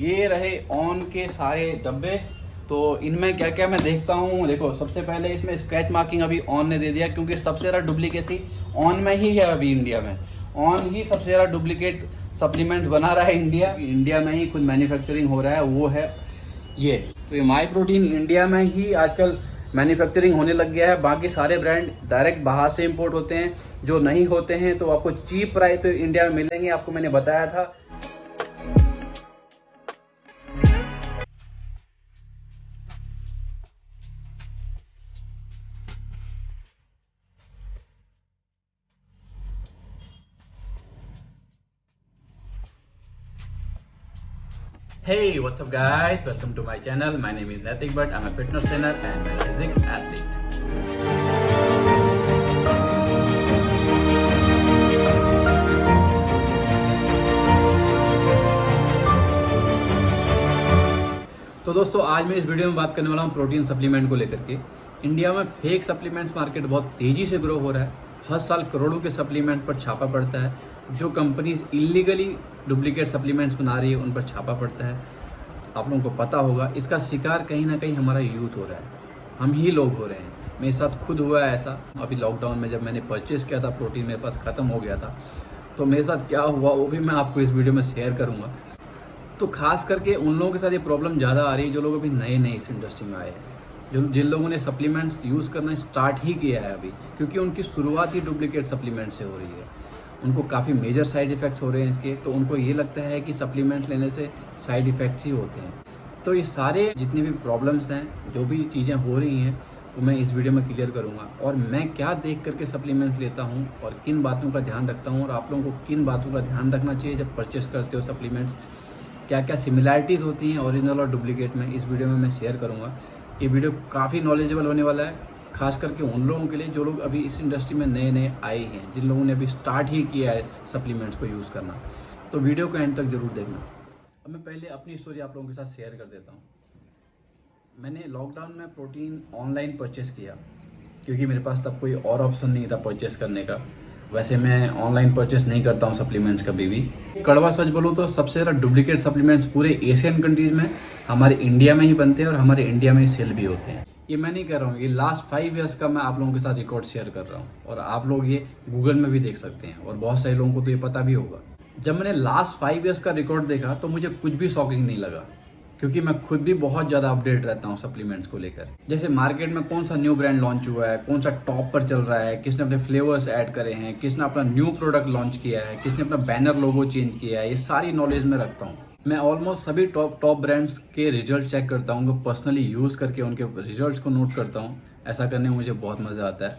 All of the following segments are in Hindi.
ये रहे ऑन के सारे डब्बे। तो इनमें क्या क्या मैं देखता हूँ। देखो, सबसे पहले इसमें स्क्रैच मार्किंग अभी ऑन ने दे दिया, क्योंकि सबसे ज़्यादा डुप्लीकेसी ऑन में ही है अभी इंडिया में। ऑन ही सबसे ज़्यादा डुप्लीकेट सप्लीमेंट्स बना रहा है इंडिया में ही खुद मैन्युफैक्चरिंग हो रहा है, वो है ये। तो ये माई प्रोटीन इंडिया में ही आजकल मैन्युफैक्चरिंग होने लग गया है। बाकी सारे ब्रांड डायरेक्ट बाहर से इंपोर्ट होते हैं, जो नहीं होते हैं तो आपको चीप प्राइस तो इंडिया में मिलेंगे, आपको मैंने बताया था। Hey, what's up guys? Welcome to my channel. My name is Naitik Bhatt. I'm a fitness trainer and a physique athlete. तो दोस्तों, आज मैं इस वीडियो में बात करने वाला हूँ प्रोटीन सप्लीमेंट को लेकर के। इंडिया में फेक सप्लीमेंट्स मार्केट बहुत तेज़ी से ग्रो हो रहा है। हर साल करोड़ों के सप्लीमेंट पर छापा पड़ता है। जो कंपनीज इलीगली डुप्लीकेट सप्लीमेंट्स बना रही है उन पर छापा पड़ता है। आप लोगों को पता होगा, इसका शिकार कहीं ना कहीं हमारा यूथ हो रहा है, हम ही लोग हो रहे हैं। मेरे साथ खुद हुआ है ऐसा। अभी लॉकडाउन में जब मैंने परचेज़ किया था, प्रोटीन मेरे पास ख़त्म हो गया था, तो मेरे साथ क्या हुआ वो भी मैं आपको इस वीडियो में शेयर करूँगा। तो खास करके उन लोगों के साथ ये प्रॉब्लम ज़्यादा आ रही है जो लोग अभी नए नए इस इंडस्ट्री में आए हैं, जिन लोगों ने सप्लीमेंट्स यूज़ करना स्टार्ट ही किया है अभी, क्योंकि उनकी शुरुआत ही डुप्लीकेट सप्लीमेंट से हो रही है। उनको काफ़ी मेजर साइड इफ़ेक्ट्स हो रहे हैं इसके, तो उनको ये लगता है कि सप्लीमेंट्स लेने से साइड इफ़ेक्ट्स ही होते हैं। तो ये सारे जितनी भी प्रॉब्लम्स हैं, जो भी चीज़ें हो रही हैं, वो मैं इस वीडियो में क्लियर करूँगा। और मैं क्या देख करके सप्लीमेंट्स लेता हूँ और किन बातों का ध्यान रखता हूँ, और आप लोगों को किन बातों का ध्यान रखना चाहिए जब परचेस करते हो सप्लीमेंट्स, क्या क्या सिमिलैरिटीज़ होती हैं ओरिजिनल और डुप्लीकेट में, इस वीडियो में मैं शेयर करूंगा। ये वीडियो काफ़ी नॉलेजेबल होने वाला है, खास करके उन लोगों के लिए जो लोग अभी इस इंडस्ट्री में नए नए आए हैं, जिन लोगों ने अभी स्टार्ट ही किया है सप्लीमेंट्स को यूज़ करना। तो वीडियो को एंड तक जरूर देखना। अब मैं पहले अपनी स्टोरी आप लोगों के साथ शेयर कर देता हूँ। मैंने लॉकडाउन में प्रोटीन ऑनलाइन परचेस किया, क्योंकि मेरे पास तब कोई और ऑप्शन नहीं था परचेस करने का। वैसे मैं ऑनलाइन परचेस नहीं करता हूँ सप्लीमेंट्स कभी भी। कड़वा सच बोलूँ तो सबसे ज़्यादा डुप्लीकेट सप्लीमेंट्स पूरे एशियन कंट्रीज़ में हमारे इंडिया में ही बनते हैं और हमारे इंडिया में ही सेल भी होते हैं। ये मैं नहीं कर रहा हूँ, ये लास्ट 5 ईयर्स का मैं आप लोगों के साथ रिकॉर्ड शेयर कर रहा हूँ, और आप लोग ये गूगल में भी देख सकते हैं, और बहुत सारे लोगों को तो ये पता भी होगा। जब मैंने लास्ट 5 ईयर्स का रिकॉर्ड देखा तो मुझे कुछ भी शॉकिंग नहीं लगा, क्योंकि मैं खुद भी बहुत ज़्यादा अपडेट रहता हूँ सप्लीमेंट्स को लेकर। जैसे मार्केट में कौन सा न्यू ब्रांड लॉन्च हुआ है, कौन सा टॉप पर चल रहा है, किसने अपने फ्लेवर्स ऐड करे हैं, किसने अपना न्यू प्रोडक्ट लॉन्च किया है, किसने अपना बैनर लोगो चेंज किया है, ये सारी नॉलेज मैं रखता हूँ। मैं ऑलमोस्ट सभी टॉप ब्रांड्स के रिजल्ट चेक करता हूँ, उनको पर्सनली यूज़ करके उनके रिजल्ट्स को नोट करता हूँ। ऐसा करने में मुझे बहुत मज़ा आता है,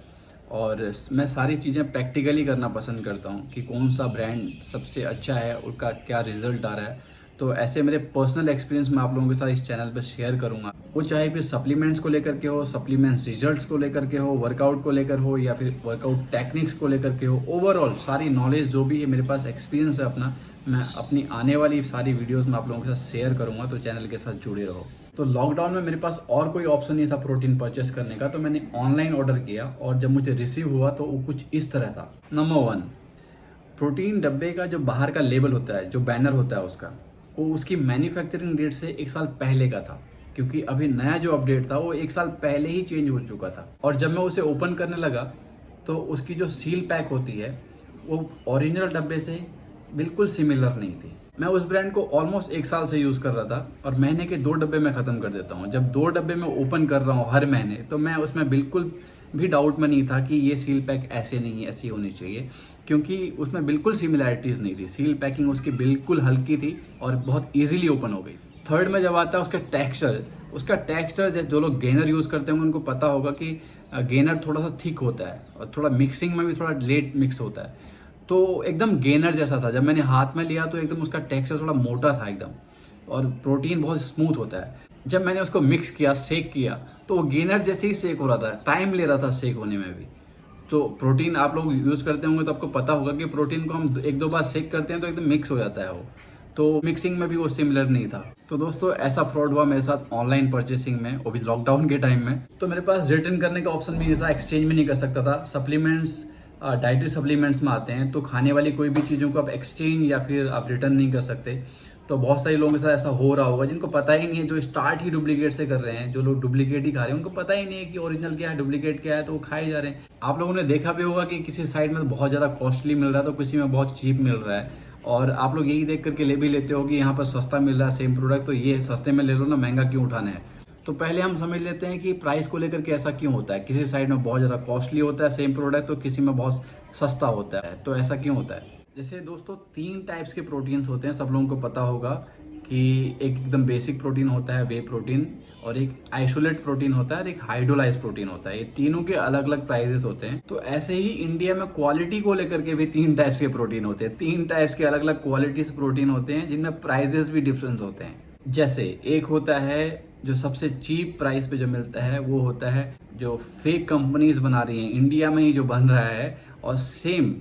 और मैं सारी चीज़ें प्रैक्टिकली करना पसंद करता हूँ कि कौन सा ब्रांड सबसे अच्छा है, उनका क्या रिजल्ट आ रहा है। तो ऐसे मेरे पर्सनल एक्सपीरियंस मैं आप लोगों के साथ इस चैनल पर शेयर करूंगा। वो चाहे फिर सप्लीमेंट्स को लेकर के हो, सप्लीमेंट्स रिजल्ट्स को लेकर के हो, वर्कआउट को लेकर हो, या फिर वर्कआउट टेक्निक्स को लेकर के हो। ओवरऑल सारी नॉलेज जो भी है मेरे पास एक्सपीरियंस है अपना, मैं अपनी आने वाली सारी वीडियोज़ में आप लोगों के साथ शेयर करूँगा। तो चैनल के साथ जुड़े रहो। तो लॉकडाउन में मेरे पास और कोई ऑप्शन नहीं था प्रोटीन परचेस करने का, तो मैंने ऑनलाइन ऑर्डर किया, और जब मुझे रिसीव हुआ तो वो कुछ इस तरह था। नंबर 1, प्रोटीन डब्बे का जो बाहर का लेबल होता है, जो बैनर होता है उसका, वो उसकी मैन्युफैक्चरिंग डेट से 1 साल पहले का था, क्योंकि अभी नया जो अपडेट था वो 1 साल पहले ही चेंज हो चुका था। और जब मैं उसे ओपन करने लगा तो उसकी जो सील पैक होती है वो ओरिजिनल डब्बे से बिल्कुल सिमिलर नहीं थी। मैं उस ब्रांड को ऑलमोस्ट 1 साल से यूज़ कर रहा था, और महीने के 2 डब्बे में ख़त्म कर देता हूँ। जब 2 डब्बे में ओपन कर रहा हूँ हर महीने, तो मैं उसमें बिल्कुल भी डाउट में नहीं था कि ये सील पैक ऐसे नहीं, ऐसी होनी चाहिए, क्योंकि उसमें बिल्कुल सिमिलैरिटीज़ नहीं थी। सील पैकिंग उसकी बिल्कुल हल्की थी और बहुत ईजिली ओपन हो गई। थर्ड में जब आता है उसका टेक्सचर जो लोग गेनर यूज़ करते होंगे उनको पता होगा कि गेनर थोड़ा सा थिक होता है, और थोड़ा मिक्सिंग में भी थोड़ा लेट मिक्स होता है। तो एकदम गेनर जैसा था। जब मैंने हाथ में लिया तो एकदम उसका टेक्सचर थोड़ा मोटा था एकदम, और प्रोटीन बहुत स्मूथ होता है। जब मैंने उसको मिक्स किया, सेक किया, तो वो गेनर जैसे ही सेक हो रहा था, टाइम ले रहा था सेक होने में भी। तो प्रोटीन आप लोग यूज़ करते होंगे तो आपको पता होगा कि प्रोटीन को हम 1-2 बार सेक करते हैं तो एकदम मिक्स हो जाता है वो। तो मिक्सिंग में भी वो सिमिलर नहीं था। तो दोस्तों, ऐसा फ्रॉड हुआ मेरे साथ ऑनलाइन परचेसिंग में, वो भी लॉकडाउन के टाइम में। तो मेरे पास रिटर्न करने का ऑप्शन भी नहीं था, एक्सचेंज भी नहीं कर सकता था। सप्लीमेंट्स डाइटरी सप्लीमेंट्स में आते हैं तो खाने वाली कोई भी चीज़ों को आप एक्सचेंज या फिर आप रिटर्न नहीं कर सकते। तो बहुत सारे लोगों के साथ ऐसा हो रहा होगा जिनको पता ही नहीं है, जो स्टार्ट ही डुप्लीकेट से कर रहे हैं, जो लोग डुप्लीकेट ही खा रहे हैं, उनको पता ही नहीं है कि ओरिजिनल क्या है डुप्लीकेट क्या है, तो वो खाए जा रहे हैं। आप लोगों ने देखा भी होगा कि किसी साइड में बहुत ज़्यादा कॉस्टली मिल रहा है तो किसी में बहुत चीप मिल रहा है, और आप लोग यही देख करके ले भी लेते हो कि यहाँ पर सस्ता मिल रहा है सेम प्रोडक्ट, तो ये सस्ते में ले लो ना, महंगा क्यों उठाना है। तो पहले हम समझ लेते हैं कि प्राइस को लेकर के ऐसा क्यों होता है। किसी साइड में बहुत ज़्यादा कॉस्टली होता है सेम प्रोडक्ट, तो किसी में बहुत सस्ता होता है, तो ऐसा क्यों होता है। जैसे दोस्तों 3 टाइप्स के प्रोटीन्स होते हैं, सब लोगों को पता होगा कि एक एकदम बेसिक प्रोटीन होता है वे प्रोटीन, और एक आइसोलेट प्रोटीन होता है, और एक हाइड्रोलाइज प्रोटीन होता है। ये तीनों के अलग अलग प्राइजेस होते हैं। तो ऐसे ही इंडिया में क्वालिटी को लेकर के भी 3 टाइप्स के प्रोटीन होते हैं, 3 टाइप्स के अलग अलग क्वालिटीज प्रोटीन होते हैं जिनमें प्राइजेस भी डिफरेंस होते हैं। जैसे एक होता है जो सबसे चीप प्राइस पे जो मिलता है, वो होता है जो फेक कंपनीज बना रही हैं, इंडिया में ही जो बन रहा है, और सेम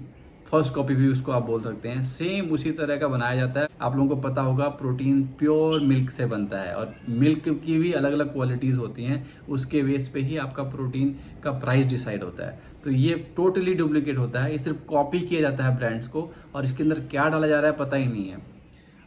फर्स्ट कॉपी भी उसको आप बोल सकते हैं, सेम उसी तरह का बनाया जाता है। आप लोगों को पता होगा प्रोटीन प्योर मिल्क से बनता है, और मिल्क की भी अलग अलग क्वालिटीज होती हैं, उसके बेस पे ही आपका प्रोटीन का प्राइस डिसाइड होता है। तो ये टोटली डुप्लीकेट होता है, ये सिर्फ कॉपी किया जाता है ब्रांड्स को, और इसके अंदर क्या डाला जा रहा है पता ही नहीं है।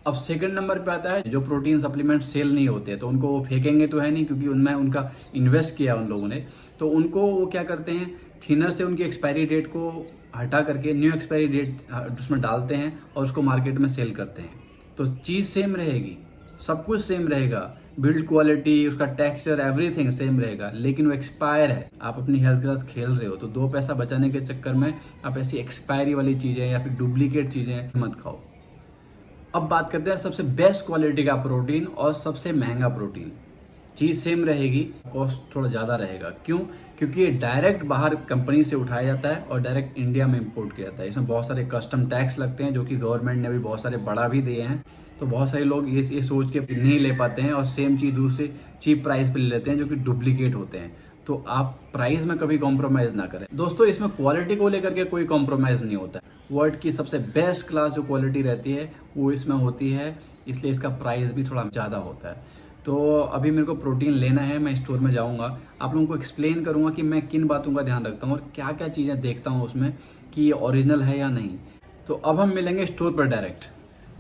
अब सेकंड नंबर पे आता है जो प्रोटीन सप्लीमेंट सेल नहीं होते, तो उनको वो फेंकेंगे तो है नहीं, क्योंकि उनमें उनका इन्वेस्ट किया उन लोगों ने, तो उनको वो क्या करते हैं, थिनर से उनकी एक्सपायरी डेट को हटा करके न्यू एक्सपायरी डेट उसमें डालते हैं और उसको मार्केट में सेल करते हैं। तो चीज़ सेम रहेगी, सब कुछ सेम रहेगा, बिल्ड क्वालिटी, उसका टेक्सचर, एवरीथिंग सेम रहेगा, लेकिन वो एक्सपायर है। आप अपनी हेल्थ के साथ खेल रहे हो, तो 2 पैसा बचाने के चक्कर में आप ऐसी एक्सपायरी वाली चीज़ें या फिर डुप्लीकेट चीज़ें मत खाओ। अब बात करते हैं सबसे बेस्ट क्वालिटी का प्रोटीन और सबसे महंगा प्रोटीन। चीज़ सेम रहेगी, कॉस्ट थोड़ा ज़्यादा रहेगा। क्यों? क्योंकि ये डायरेक्ट बाहर कंपनी से उठाया जाता है और डायरेक्ट इंडिया में इंपोर्ट किया जाता है। इसमें बहुत सारे कस्टम टैक्स लगते हैं, जो कि गवर्नमेंट ने भी बहुत सारे बढ़ा भी दिए हैं। तो बहुत सारे लोग ये सोच के नहीं ले पाते हैं और सेम चीज़ दूसरे चीप प्राइस पे ले लेते हैं, जो कि डुप्लीकेट होते हैं। तो आप प्राइस में कभी कॉम्प्रोमाइज़ ना करें दोस्तों। इसमें क्वालिटी को लेकर के कोई कॉम्प्रोमाइज़ नहीं होता। वर्ल्ड की सबसे बेस्ट क्लास जो क्वालिटी रहती है वो इसमें होती है, इसलिए इसका प्राइस भी थोड़ा ज़्यादा होता है। तो अभी मेरे को प्रोटीन लेना है, मैं स्टोर में जाऊंगा, आप लोगों को एक्सप्लेन करूंगा कि मैं किन बातों का ध्यान रखता हूं और क्या क्या चीज़ें देखता हूं उसमें कि ये ओरिजिनल है या नहीं। तो अब हम मिलेंगे स्टोर पर डायरेक्ट।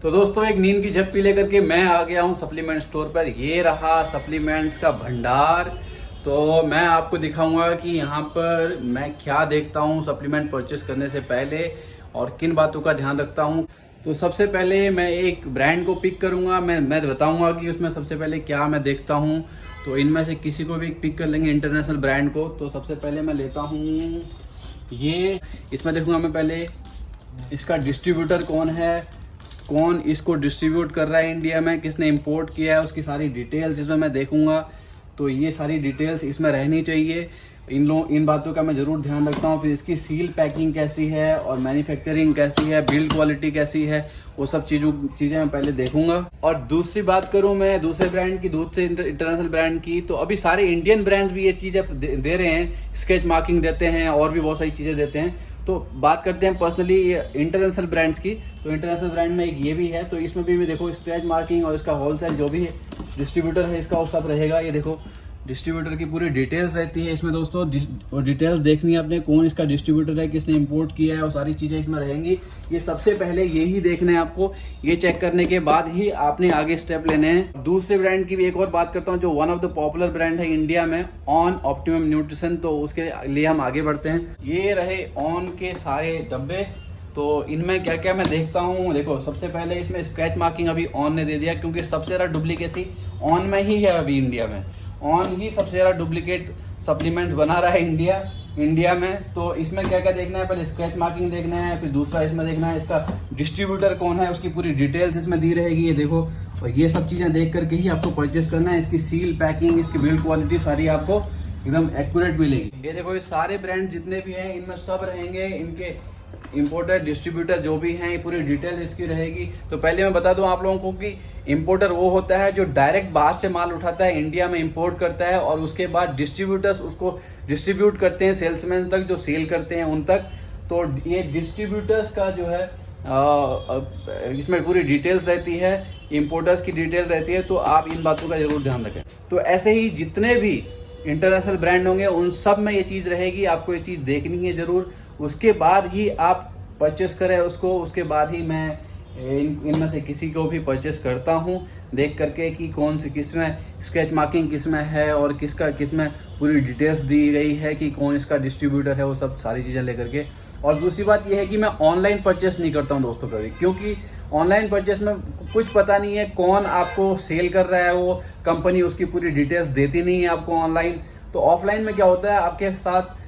तो दोस्तों एक नींद की झप्पी लेकर के मैं आ गया हूं सप्लीमेंट स्टोर पर। ये रहा सप्लीमेंट्स का भंडार। तो मैं आपको दिखाऊंगा कि यहाँ पर मैं क्या देखता हूँ सप्लीमेंट परचेस करने से पहले और किन बातों का ध्यान रखता हूँ। तो सबसे पहले मैं एक ब्रांड को पिक करूंगा, मैं बताऊंगा कि उसमें सबसे पहले क्या मैं देखता हूं। तो इनमें से किसी को भी पिक कर लेंगे इंटरनेशनल ब्रांड को। तो सबसे पहले मैं लेता हूं ये, इसमें देखूंगा मैं पहले इसका डिस्ट्रीब्यूटर कौन है, कौन इसको डिस्ट्रीब्यूट कर रहा है इंडिया में, किसने इंपोर्ट किया है, उसकी सारी डिटेल्स इसमें मैं देखूंगा। तो ये सारी डिटेल्स इसमें रहनी चाहिए, इन बातों का मैं ज़रूर ध्यान रखता हूँ। फिर इसकी सील पैकिंग कैसी है और मैन्युफैक्चरिंग कैसी है, बिल्ड क्वालिटी कैसी है, वो सब चीज़ें मैं पहले देखूंगा। और दूसरी बात करूँ मैं दूसरे ब्रांड की, दूसरे इंटरनेशनल ब्रांड की, तो अभी सारे इंडियन ब्रांड्स भी ये चीज़ें दे रहे हैं, स्केच मार्किंग देते हैं और भी बहुत सारी चीज़ें देते हैं। तो बात करते हैं पर्सनली इंटरनेशनल ब्रांड्स की। तो इंटरनेशनल ब्रांड में एक ये भी है, तो इसमें भी देखो स्क्रैच मार्किंग और इसका होलसेल जो भी डिस्ट्रीब्यूटर है इसका वो सब रहेगा। ये देखो डिस्ट्रीब्यूटर की पूरी डिटेल्स रहती है इसमें दोस्तों, और डिटेल्स देखनी है आपने, कौन इसका डिस्ट्रीब्यूटर है, किसने इंपोर्ट किया है, और सारी चीज़ें इसमें रहेंगी। ये सबसे पहले यही देखना है आपको। ये चेक करने के बाद ही आपने आगे स्टेप लेने हैं। दूसरे ब्रांड की भी एक और बात करता हूँ जो one of the popular brand है इंडिया में, ऑन ऑप्टिमम न्यूट्रिशन। तो उसके लिए हम आगे बढ़ते हैं। ये रहे ऑन के सारे डब्बे। तो इनमें क्या क्या मैं देखता हूँ, देखो सबसे पहले इसमें स्क्रैच मार्किंग अभी ऑन ने दे दिया, क्योंकि सबसे ज़्यादा डुप्लीकेसी ऑन में ही है अभी इंडिया में। ऑन ही सबसे ज़्यादा डुप्लीकेट सप्लीमेंट्स बना रहा है इंडिया में। तो इसमें क्या क्या देखना है, पहले स्क्रैच मार्किंग देखना है, फिर दूसरा इसमें देखना है इसका डिस्ट्रीब्यूटर कौन है, उसकी पूरी डिटेल्स इसमें दी रहेगी। ये देखो, और ये सब चीज़ें देख करके ही आपको परचेस करना है। इसकी सील पैकिंग, इसकी बिल्ड क्वालिटी सारी आपको एकदम एक्यूरेट मिलेगी। ये देखो, ये सारे ब्रांड जितने भी हैं इनमें सब रहेंगे, इनके इंपोर्टर डिस्ट्रीब्यूटर जो भी हैं, पूरी डिटेल इसकी रहेगी। तो पहले मैं बता दूं आप लोगों को कि इंपोर्टर वो होता है जो डायरेक्ट बाहर से माल उठाता है, इंडिया में इंपोर्ट करता है, और उसके बाद डिस्ट्रीब्यूटर्स उसको डिस्ट्रीब्यूट करते हैं सेल्समैन तक, जो सेल करते हैं उन तक। तो ये डिस्ट्रीब्यूटर्स का जो है इसमें पूरी डिटेल्स रहती है, इंपोर्टर्स की डिटेल रहती है। तो आप इन बातों का जरूर ध्यान रखें। तो ऐसे ही जितने भी इंटरनेशनल ब्रांड होंगे उन सब में ये चीज़ रहेगी, आपको ये चीज़ देखनी है जरूर। उसके बाद ही आप परचेस करें उसको, उसके बाद ही मैं इनमें से किसी को भी परचेस करता हूँ देख करके कि कौन सी किस में स्क्रैच मार्किंग किस में है और किस में पूरी डिटेल्स दी गई है कि कौन इसका डिस्ट्रीब्यूटर है, वो सब सारी चीज़ें लेकर के। और दूसरी बात यह है कि मैं ऑनलाइन परचेस नहीं करता हूँ दोस्तों कभी, क्योंकि ऑनलाइन परचेस में कुछ पता नहीं है कौन आपको सेल कर रहा है, वो कंपनी उसकी पूरी डिटेल्स देती नहीं है आपको ऑनलाइन। तो ऑफलाइन में क्या होता है, आपके साथ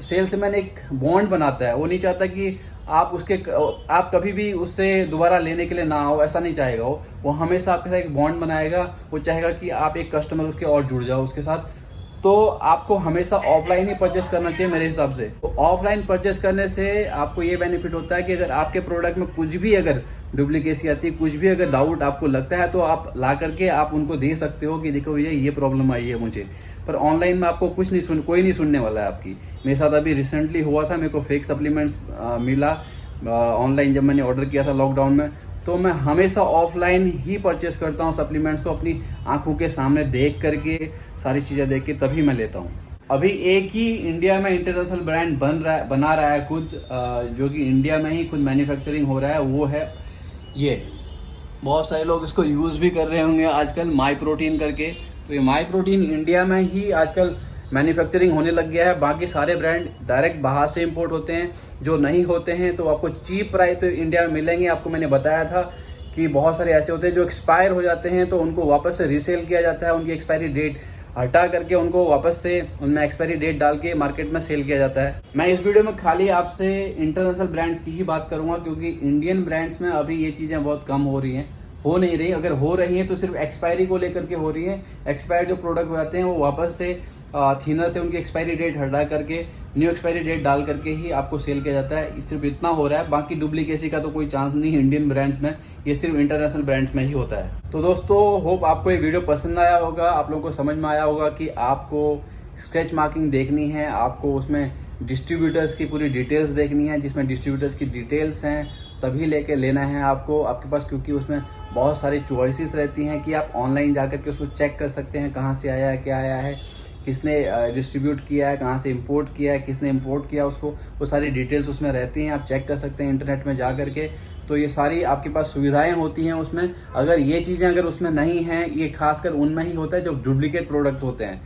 सेल्समैन एक बॉन्ड बनाता है, वो नहीं चाहता कि आप कभी भी उससे दोबारा लेने के लिए ना आओ, ऐसा नहीं चाहेगा वो हमेशा आपके साथ एक बॉन्ड बनाएगा। वो चाहेगा कि आप एक कस्टमर उसके और जुड़ जाओ उसके साथ। तो आपको हमेशा ऑफलाइन ही परचेस करना चाहिए मेरे हिसाब से। तो ऑफलाइन परचेस करने से आपको ये बेनिफिट होता है कि अगर आपके प्रोडक्ट में कुछ भी अगर डुप्लीकेसी आती है, कुछ भी अगर डाउट आपको लगता है, तो आप ला करके आप उनको दे सकते हो कि देखो भैया ये प्रॉब्लम आई है मुझे। पर ऑनलाइन में आपको कुछ नहीं कोई नहीं सुनने वाला है आपकी। मेरे साथ अभी रिसेंटली हुआ था, मेरे को फेक सप्लीमेंट्स मिला ऑनलाइन जब मैंने ऑर्डर किया था लॉकडाउन में। तो मैं हमेशा ऑफलाइन ही परचेस करता हूँ सप्लीमेंट्स को, अपनी आंखों के सामने देख करके, सारी चीज़ें देख के तभी मैं लेता हूँ। अभी एक ही इंडिया में इंटरनेशनल ब्रांड बना रहा है खुद, जो कि इंडिया में ही खुद मैन्युफैक्चरिंग हो रहा है, वो है ये। बहुत सारे लोग इसको यूज़ भी कर रहे होंगे आजकल, माई प्रोटीन करके। तो ये माई प्रोटीन इंडिया में ही आजकल मैन्युफैक्चरिंग होने लग गया है। बाकी सारे ब्रांड डायरेक्ट बाहर से इंपोर्ट होते हैं, जो नहीं होते हैं तो आपको चीप प्राइस तो इंडिया में मिलेंगे। आपको मैंने बताया था कि बहुत सारे ऐसे होते हैं जो एक्सपायर हो जाते हैं, तो उनको वापस से रीसेल किया जाता है, उनकी एक्सपायरी डेट हटा करके उनको वापस से उनमें एक्सपायरी डेट डाल के मार्केट में सेल किया जाता है। मैं इस वीडियो में खाली आपसे इंटरनेशनल ब्रांड्स की ही बात करूंगा, क्योंकि इंडियन ब्रांड्स में अभी ये चीज़ें बहुत कम हो रही हैं, हो नहीं रही। अगर हो रही है तो सिर्फ एक्सपायरी को लेकर के हो रही है। एक्सपायर्ड जो प्रोडक्ट हो जाते हैं वो वापस से थिनर से उनकी एक्सपायरी डेट हटा करके न्यू एक्सपायरी डेट डाल करके ही आपको सेल किया जाता है। सिर्फ इतना हो रहा है, बाकी डुप्लीकेसी का तो कोई चांस नहीं है इंडियन ब्रांड्स में, ये सिर्फ इंटरनेशनल ब्रांड्स में ही होता है। तो दोस्तों, होप आपको ये वीडियो पसंद आया होगा, आप लोगों को समझ में आया होगा कि आपको स्क्रैच मार्किंग देखनी है, आपको उसमें डिस्ट्रीब्यूटर्स की पूरी डिटेल्स देखनी है, जिसमें डिस्ट्रीब्यूटर्स की डिटेल्स हैं तभी लेके लेना है आपको आपके पास, क्योंकि उसमें बहुत सारी चॉइसेस रहती हैं कि आप ऑनलाइन जाकर के उसको चेक कर सकते हैं कहाँ से आया है, क्या आया है, किसने डिस्ट्रीब्यूट किया है, कहाँ से इंपोर्ट किया है, किसने इंपोर्ट किया उसको, वो सारी डिटेल्स उसमें रहती हैं। आप चेक कर सकते हैं इंटरनेट में जा करके। तो ये सारी आपके पास सुविधाएं होती हैं उसमें। अगर ये चीज़ें अगर उसमें नहीं हैं, ये खासकर उनमें ही होता है जो डुप्लीकेट प्रोडक्ट होते हैं।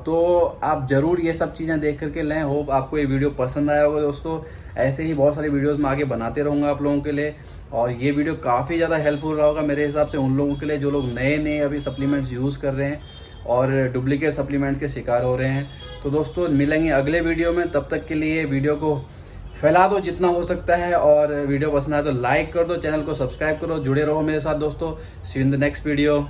तो आप ज़रूर ये सब चीज़ें देख करके लें। होप आपको ये वीडियो पसंद आया होगा दोस्तों। ऐसे ही बहुत सारी वीडियोस मैं आगे बनाते रहूँगा आप लोगों के लिए, और ये वीडियो काफ़ी ज़्यादा हेल्पफुल रहा होगा मेरे हिसाब से उन लोगों के लिए जो लोग नए अभी सप्लीमेंट्स यूज़ कर रहे हैं और डुप्लीकेट सप्लीमेंट्स के शिकार हो रहे हैं। तो दोस्तों, मिलेंगे अगले वीडियो में, तब तक के लिए वीडियो को फैला दो जितना हो सकता है, और वीडियो पसंद आए तो लाइक कर दो, चैनल को सब्सक्राइब करो, जुड़े रहो मेरे साथ दोस्तों। See you in the next video.